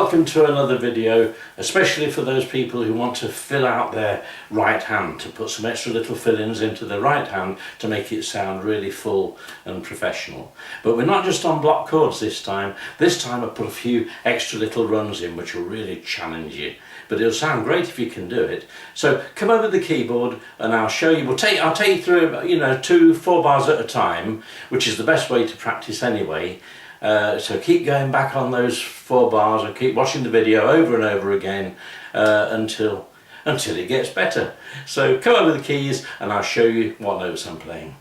off into another video, especially for those people who want to fill out their right hand, to put some extra little fill-ins into the right hand to make it sound really full and professional. But we're not just on block chords this time. This time I put a few extra little runs in which will really challenge you. But it'll sound great if you can do it. So come over the keyboard and I'll show you. I'll take you through, you know, 4 bars at a time, which is the best way to practice anyway. So keep going back on those 4 bars and keep watching the video over and over again until it gets better. So come over the keys and I'll show you what notes I'm playing.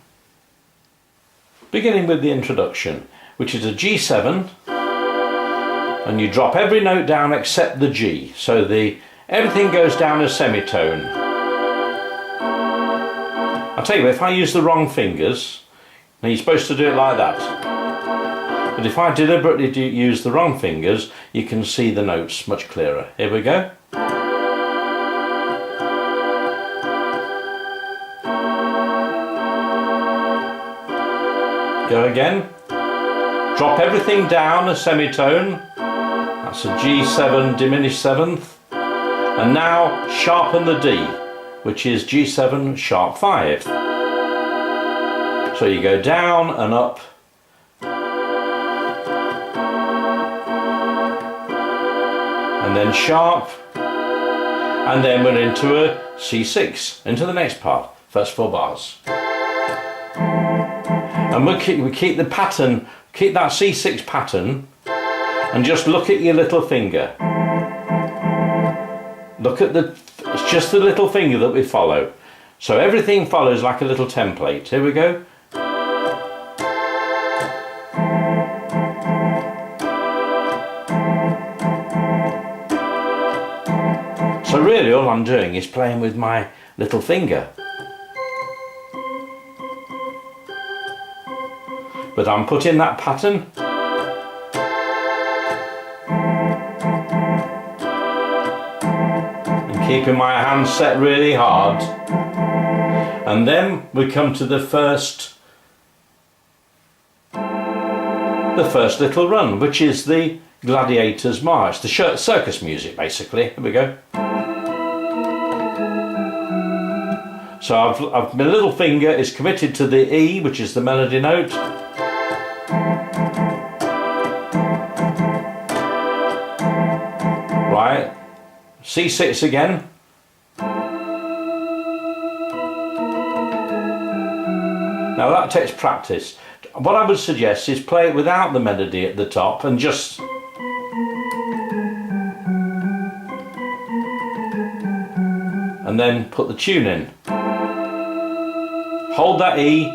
Beginning with the introduction, which is a G7. And you drop every note down except the G, so everything goes down a semitone. I'll tell you, if I use the wrong fingers, now you're supposed to do it like that, but if I deliberately use the wrong fingers, you can see the notes much clearer. Here we go. Go again. Drop everything down a semitone. That's a G7 diminished 7th. And now sharpen the D, which is G7 sharp 5th. So you go down and up. And then sharp. And then we're into a C6, into the next part, first 4 bars. And we keep the pattern, keep that C6 pattern. And just look at your little finger. Look at it's just the little finger that we follow. So everything follows like a little template. Here we go. So really all I'm doing is playing with my little finger. But I'm putting that pattern. Keeping my hand set really hard, and then we come to the first little run, which is the Gladiator's March, the circus music basically. Here we go. So my little finger is committed to the E, which is the melody note. Right. C6 again. Now that takes practice. What I would suggest is play it without the melody at the top and just and then put the tune in. Hold that E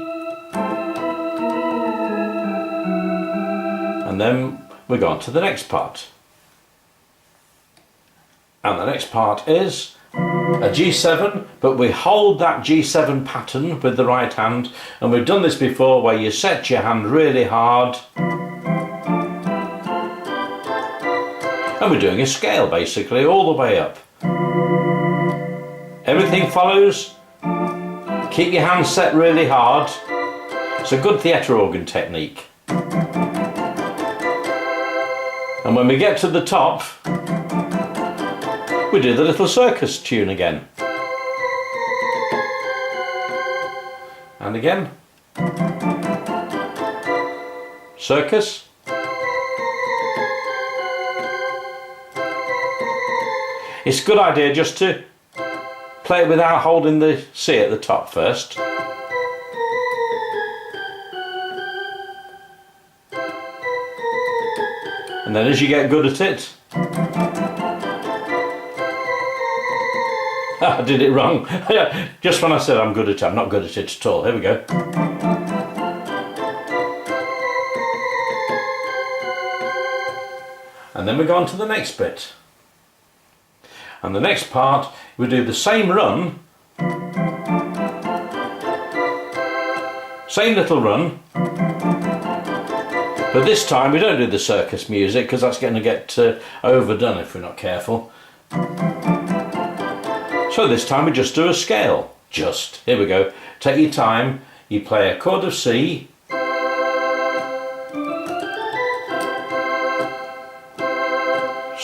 and then we go on to the next part. And the next part is a G7, but we hold that G7 pattern with the right hand, and we've done this before where you set your hand really hard and we're doing a scale basically all the way up. Everything follows. Keep your hand set really hard. It's a good theatre organ technique. And when we get to the top, we do the little circus tune again. And again. Circus. It's a good idea just to play it without holding the C at the top first. And then as you get good at it, I did it wrong. Just when I said I'm good at it, I'm not good at it at all. Here we go. And then we go on to the next bit. And the next part, we do the same run. Same little run. But this time we don't do the circus music because that's going to get overdone if we're not careful. So this time we just do a scale. Here we go. Take your time. You play a chord of C.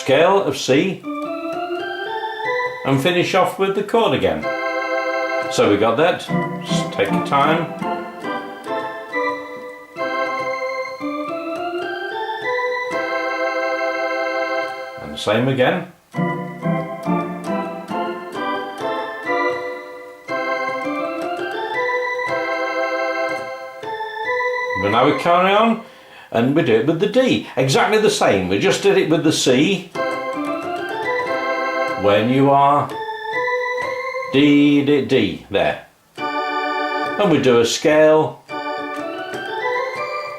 scale of C, and finish off with the chord again. So we got that. Just take your time. And the same again. But now we carry on and we do it with the D. Exactly the same. We just did it with the C. When you are D, D, D, there. And we do a scale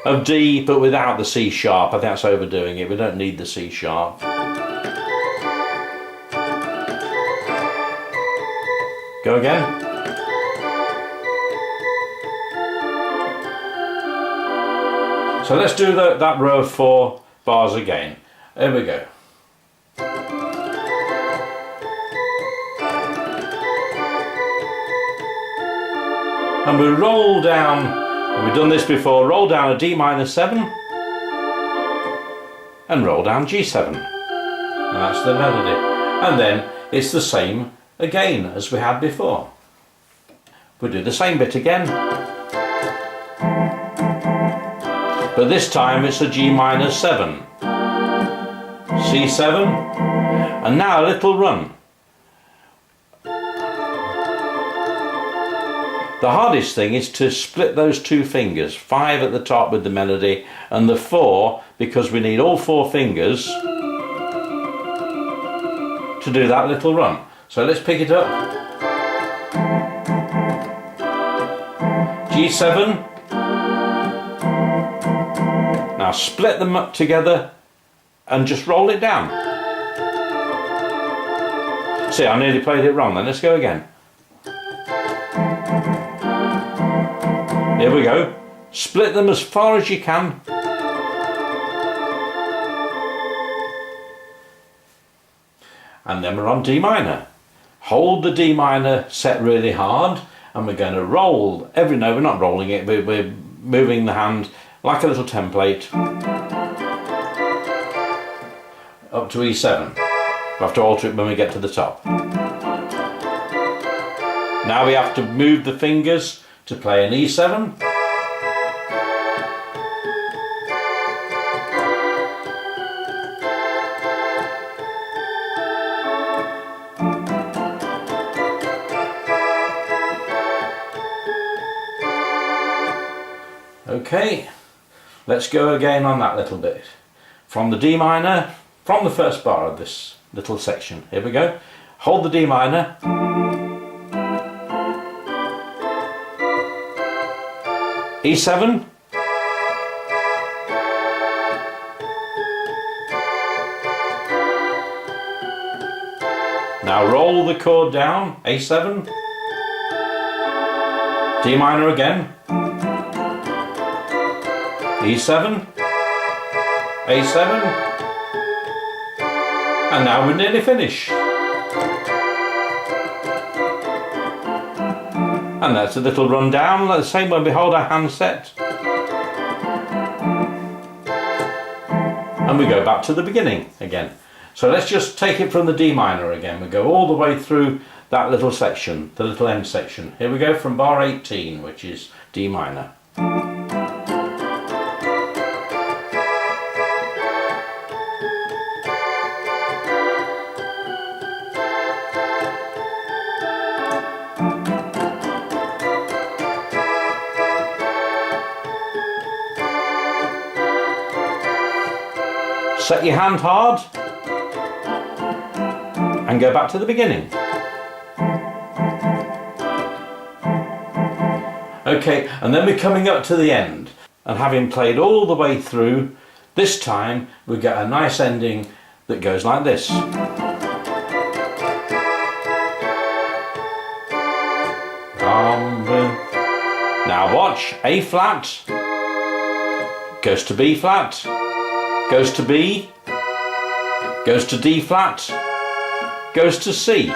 of D but without the C sharp. I think that's overdoing it. We don't need the C sharp. Go again. So let's do that row of 4 bars again. There we go. And we roll down, we've done this before, roll down a D minor 7 and roll down G7. And that's the melody. And then it's the same again as we had before. We do the same bit again. But this time it's a G minor 7, C7, and now a little run. The hardest thing is to split those 2 fingers, 5 at the top with the melody and the 4 because we need all 4 fingers to do that little run. So let's pick it up. G7. Now split them up together and just roll it down. See, I nearly played it wrong then. Let's go again. Here we go. Split them as far as you can. And then we're on D minor. Hold the D minor set really hard and we're going to roll every note. We're not rolling it, we're moving the hand like a little template up to E7. We'll have to alter it when we get to the top. Now we have to move the fingers to play an E7. Okay, let's go again on that little bit. From the D minor, from the first bar of this little section. Here we go. Hold the D minor. E7. Now roll the chord down, A7. D minor again. E7, A7, and now we're nearly finished. And that's a little run down, the same when we hold our hand set. And we go back to the beginning again. So let's just take it from the D minor again. We go all the way through that little section, the little end section. Here we go from bar 18, which is D minor. Set your hand hard and go back to the beginning. Okay, and then we're coming up to the end, and having played all the way through, this time we get a nice ending that goes like this. Now watch, A flat, goes to B flat, goes to B, goes to D flat, goes to C.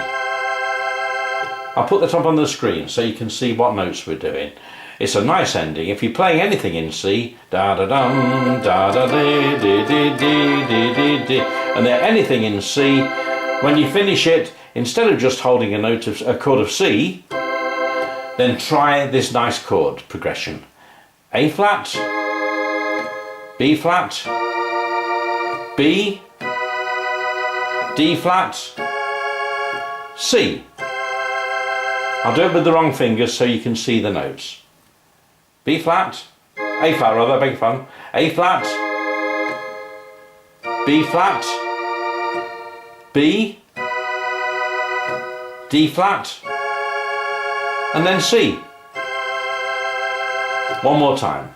I'll put that up on the screen so you can see what notes we're doing. It's a nice ending. If you're playing anything in C, da da dum, da da dee dee dee dee dee dee, and then anything in C. When you finish it, instead of just holding a chord of C, then try this nice chord progression. A flat, B flat, B, D flat, C. I'll do it with the wrong fingers so you can see the notes. B flat, A flat rather, beg your pardon. A flat, B flat, B, D flat, and then C. One more time.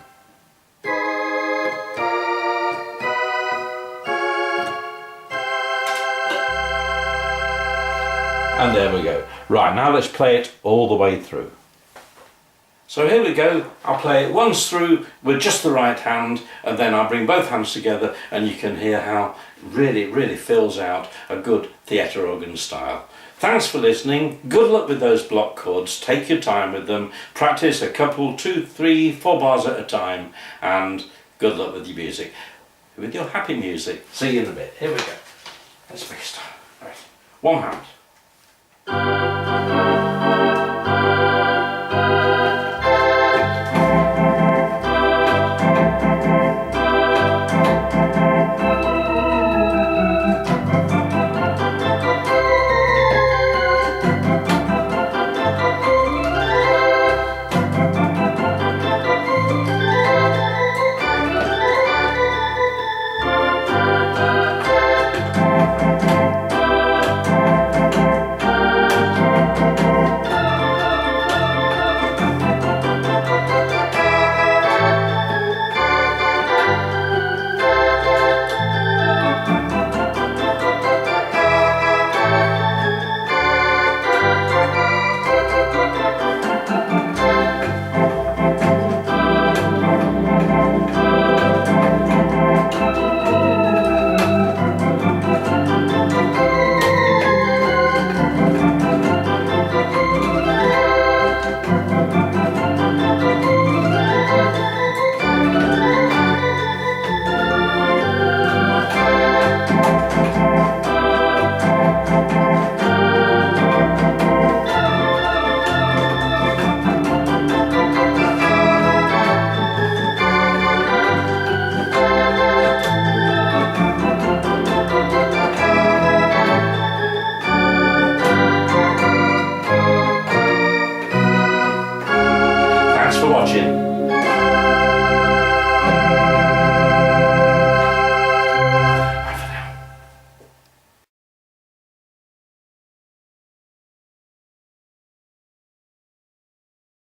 And there we go. Right, now let's play it all the way through. So here we go. I'll play it once through with just the right hand, and then I'll bring both hands together and you can hear how really, really fills out a good theatre organ style. Thanks for listening. Good luck with those block chords. Take your time with them. Practice a couple, 2, 3, 4 bars at a time, and good luck with your music. With your happy music. See you in a bit. Here we go. Let's make a start. Right. One hand.